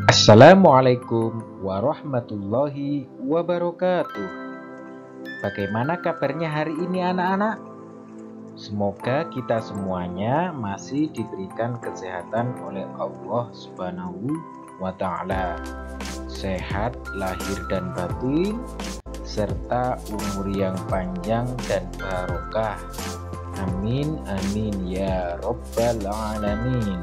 Assalamualaikum warahmatullahi wabarakatuh. Bagaimana kabarnya hari ini anak-anak? Semoga kita semuanya masih diberikan kesehatan oleh Allah Subhanahu wa Ta'ala. Sehat lahir dan batin, serta umur yang panjang dan barokah. Amin amin ya Rabbal alamin.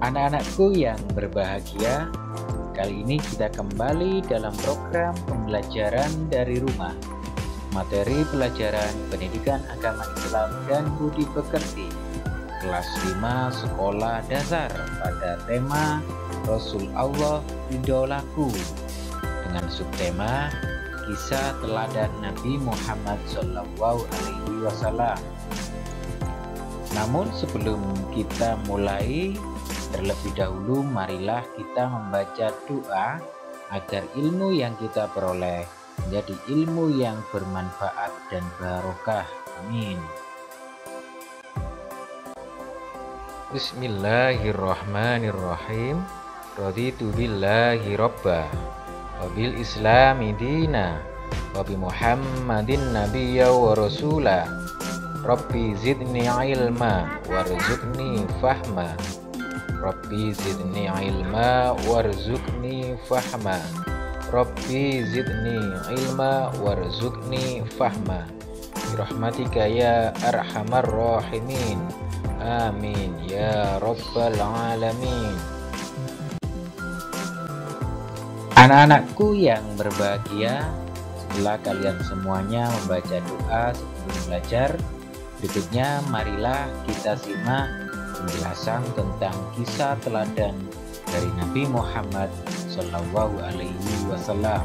Anak-anakku yang berbahagia, kali ini kita kembali dalam program pembelajaran dari rumah. Materi pelajaran Pendidikan Agama Islam dan Budi Pekerti, kelas 5 Sekolah Dasar, pada tema Rasul Allah Idolaku, dengan subtema Kisah Teladan Nabi Muhammad SAW. Namun sebelum kita mulai, terlebih dahulu marilah kita membaca doa agar ilmu yang kita peroleh menjadi ilmu yang bermanfaat dan barokah. Amin. Bismillahirrahmanirrahim. Raditu billahi robba wa bil islami dina wa bi Muhammadin nabiyya wa rasula. Rabbi zidni ilma warzuqni fahma. Rabbi zidni ilma warzuqni fahma. Rabbi zidni ilma warzuqni fahma. Birahmatika ya arhamar rahimin. Amin ya rabbal alamin. Anak-anakku yang berbahagia, setelah kalian semuanya membaca doa sebelum belajar, berikutnya marilah kita simak penjelasan tentang kisah teladan dari Nabi Muhammad SAW.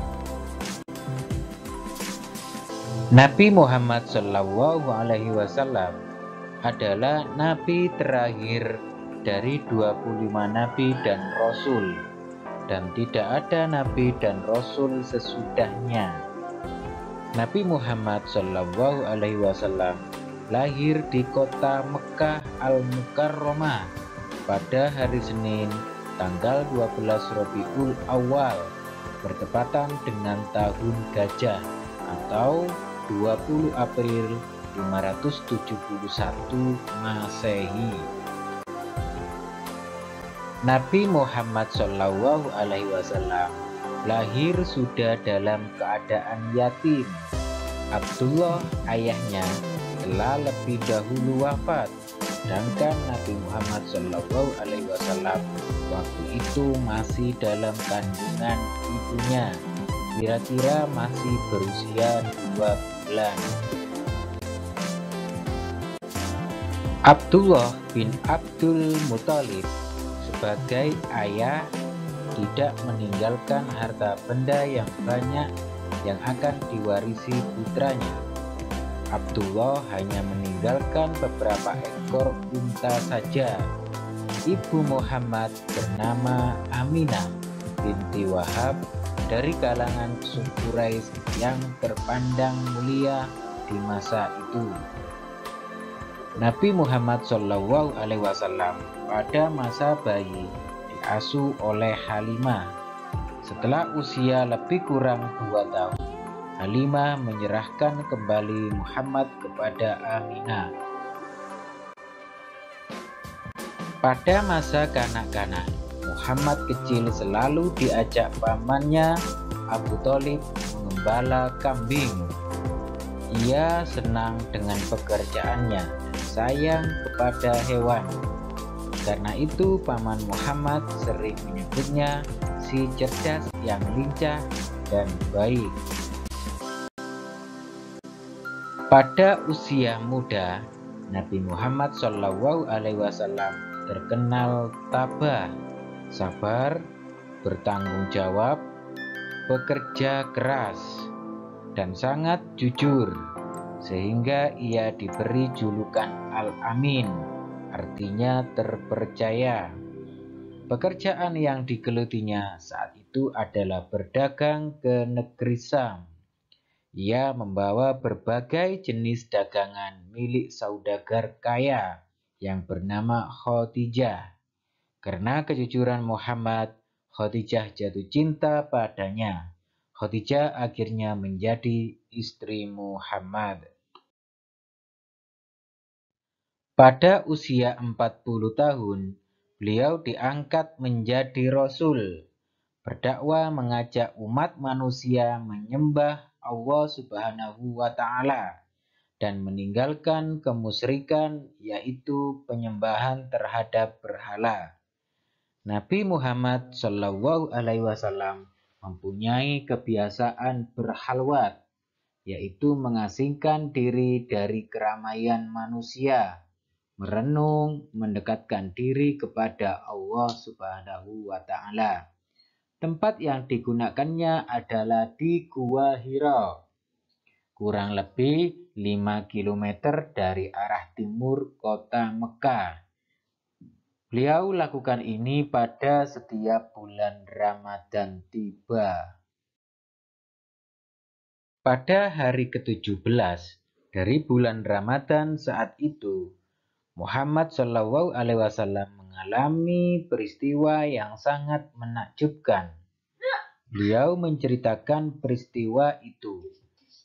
Nabi Muhammad SAW adalah nabi terakhir dari 25 nabi dan rasul, dan tidak ada nabi dan rasul sesudahnya. Nabi Muhammad SAW lahir di kota Mekah Al-Mukarramah pada hari Senin tanggal 12 Rabiul Awal bertepatan dengan tahun Gajah atau 20 April 571 Masehi. Nabi Muhammad SAW lahir sudah dalam keadaan yatim. Abdullah ayahnya telah lebih dahulu wafat, sedangkan Nabi Muhammad SAW waktu itu masih dalam kandungan ibunya, kira-kira masih berusia 2 bulan. Abdullah bin Abdul Muthalib sebagai ayah tidak meninggalkan harta benda yang banyak yang akan diwarisi putranya. Abdullah hanya meninggalkan beberapa ekor unta saja. Ibu Muhammad bernama Aminah binti Wahab dari kalangan suku Quraisy yang terpandang mulia di masa itu. Nabi Muhammad SAW pada masa bayi diasuh oleh Halimah. Setelah usia lebih kurang 2 tahun, Halimah menyerahkan kembali Muhammad kepada Aminah. Pada masa kanak-kanak, Muhammad kecil selalu diajak pamannya Abu Thalib mengembala kambing. Ia senang dengan pekerjaannya dan sayang kepada hewan. Karena itu paman Muhammad sering menyebutnya si cerdas yang lincah dan baik. Pada usia muda, Nabi Muhammad SAW terkenal tabah, sabar, bertanggung jawab, bekerja keras, dan sangat jujur, sehingga ia diberi julukan Al-Amin, artinya terpercaya. Pekerjaan yang digelutinya saat itu adalah berdagang ke negeri Syam. Ia membawa berbagai jenis dagangan milik saudagar kaya yang bernama Khadijah. Karena kejujuran Muhammad, Khadijah jatuh cinta padanya. Khadijah akhirnya menjadi istri Muhammad. Pada usia 40 tahun, beliau diangkat menjadi rasul, berdakwah mengajak umat manusia menyembah Allah Subhanahu wa taala dan meninggalkan kemusyrikan, yaitu penyembahan terhadap berhala. Nabi Muhammad SAW mempunyai kebiasaan berhalwat, yaitu mengasingkan diri dari keramaian manusia, merenung, mendekatkan diri kepada Allah Subhanahu wa taala. Tempat yang digunakannya adalah di Gua Hira, kurang lebih 5 km dari arah timur kota Mekah. Beliau lakukan ini pada setiap bulan Ramadan tiba. Pada hari ke-17 dari bulan Ramadan saat itu, Muhammad SAW mengalami peristiwa yang sangat menakjubkan. Beliau menceritakan peristiwa itu.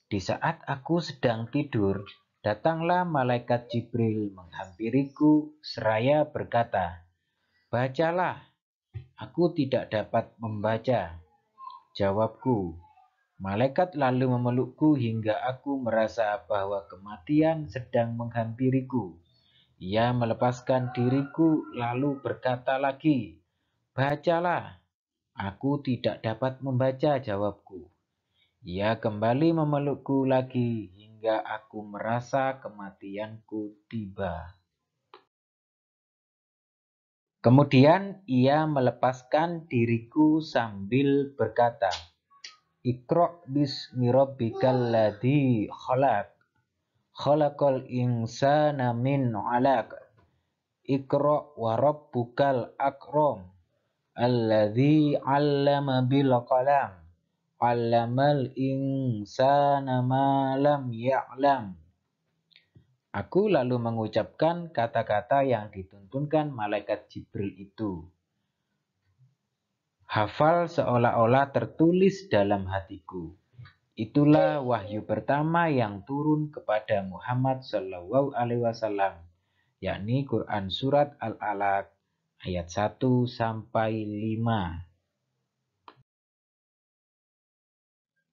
Di saat aku sedang tidur, datanglah malaikat Jibril menghampiriku seraya berkata, "Bacalah." Aku tidak dapat membaca, jawabku. Malaikat lalu memelukku hingga aku merasa bahwa kematian sedang menghampiriku. Ia melepaskan diriku lalu berkata lagi, "Bacalah." Aku tidak dapat membaca, jawabku. Ia kembali memelukku lagi hingga aku merasa kematianku tiba. Kemudian ia melepaskan diriku sambil berkata, "Iqra' bismi rabbikal ladzi khalaq, khalaqal insana min 'alaq, Iqra' wa rabbukal akram, alladzi 'allama bil qalam, 'allamal insana ma lam ya'lam." Aku lalu mengucapkan kata-kata yang dituntunkan malaikat Jibril itu. Hafal seolah-olah tertulis dalam hatiku. Itulah wahyu pertama yang turun kepada Muhammad SAW, yakni Quran Surat Al-Alaq ayat 1-5.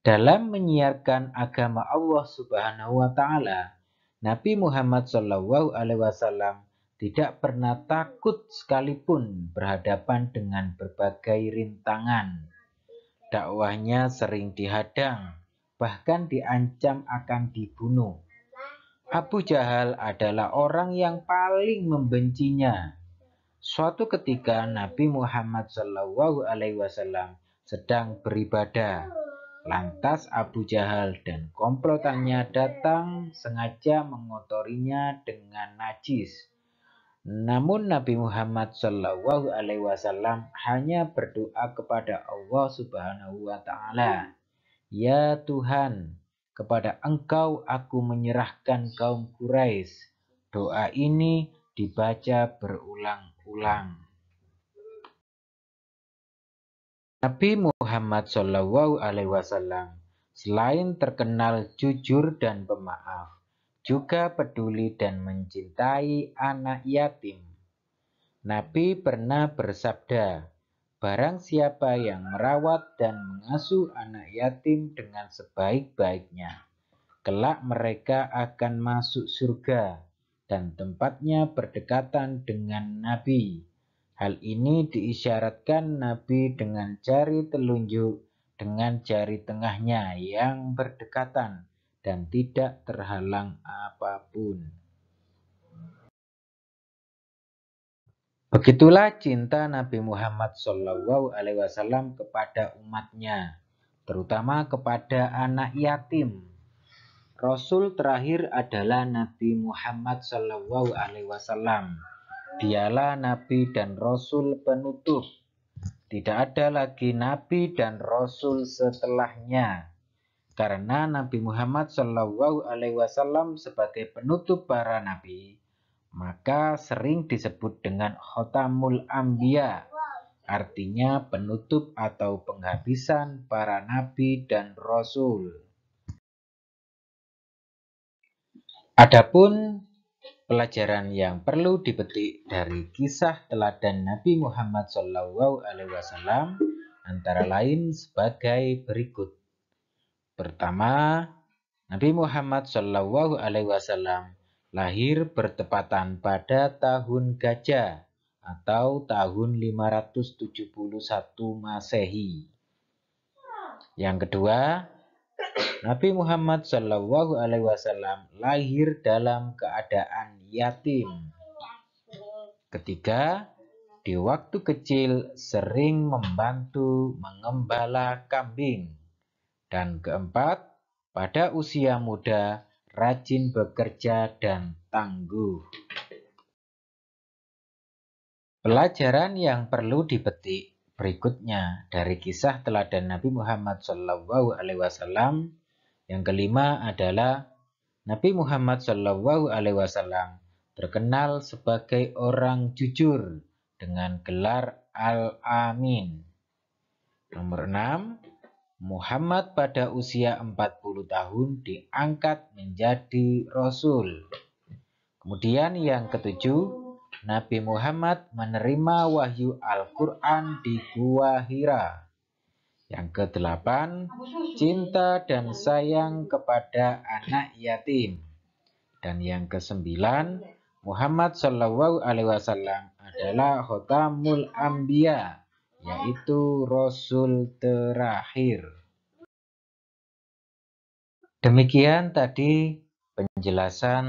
Dalam menyiarkan agama Allah Subhanahu wa taala, Nabi Muhammad SAW tidak pernah takut sekalipun berhadapan dengan berbagai rintangan. Dakwahnya sering dihadang, bahkan diancam akan dibunuh. Abu Jahal adalah orang yang paling membencinya. Suatu ketika Nabi Muhammad SAW sedang beribadah. Lantas Abu Jahal dan komplotannya datang sengaja mengotorinya dengan najis. Namun Nabi Muhammad SAW hanya berdoa kepada Allah Subhanahu wa taala, "Ya Tuhan, kepada Engkau aku menyerahkan kaum Quraisy." Doa ini dibaca berulang-ulang. Nabi Muhammad SAW selain terkenal jujur dan pemaaf, juga peduli dan mencintai anak yatim. Nabi pernah bersabda, "Barang siapa yang merawat dan mengasuh anak yatim dengan sebaik-baiknya, kelak mereka akan masuk surga dan tempatnya berdekatan dengan Nabi." Hal ini diisyaratkan Nabi dengan jari telunjuk dengan jari tengahnya yang berdekatan dan tidak terhalang apapun. Begitulah cinta Nabi Muhammad SAW kepada umatnya, terutama kepada anak yatim. Rasul terakhir adalah Nabi Muhammad SAW. Dialah Nabi dan Rasul penutup. Tidak ada lagi Nabi dan Rasul setelahnya. karena Nabi Muhammad SAW sebagai penutup para nabi, maka sering disebut dengan Khotamul Anbiya, artinya penutup atau penghabisan para nabi dan rasul. Adapun pelajaran yang perlu dipetik dari kisah teladan Nabi Muhammad SAW antara lain sebagai berikut. Pertama, Nabi Muhammad SAW lahir bertepatan pada tahun Gajah atau tahun 571 Masehi. Yang kedua, Nabi Muhammad SAW lahir dalam keadaan yatim. Ketiga, di waktu kecil sering membantu mengembala kambing. Dan keempat, pada usia muda rajin bekerja dan tangguh. Pelajaran yang perlu dipetik berikutnya dari kisah teladan Nabi Muhammad SAW. Yang kelima adalah Nabi Muhammad SAW terkenal sebagai orang jujur dengan gelar Al-Amin. Nomor 6, Muhammad pada usia 40 tahun diangkat menjadi Rasul. Kemudian yang ketujuh, Nabi Muhammad menerima wahyu Al-Quran di Gua Hira. Yang kedelapan, cinta dan sayang kepada anak yatim. Dan yang kesembilan, Muhammad SAW adalah Khotamul Anbiya, yaitu Rasul terakhir. Demikian tadi penjelasan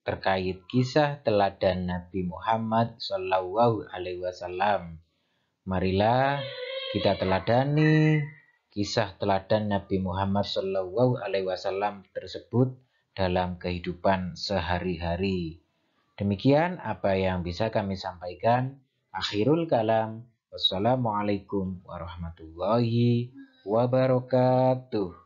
terkait kisah teladan Nabi Muhammad SAW. Marilah kita teladani kisah teladan Nabi Muhammad SAW tersebut dalam kehidupan sehari-hari. Demikian apa yang bisa kami sampaikan. Akhirul kalam. Wassalamualaikum warahmatullahi wabarakatuh.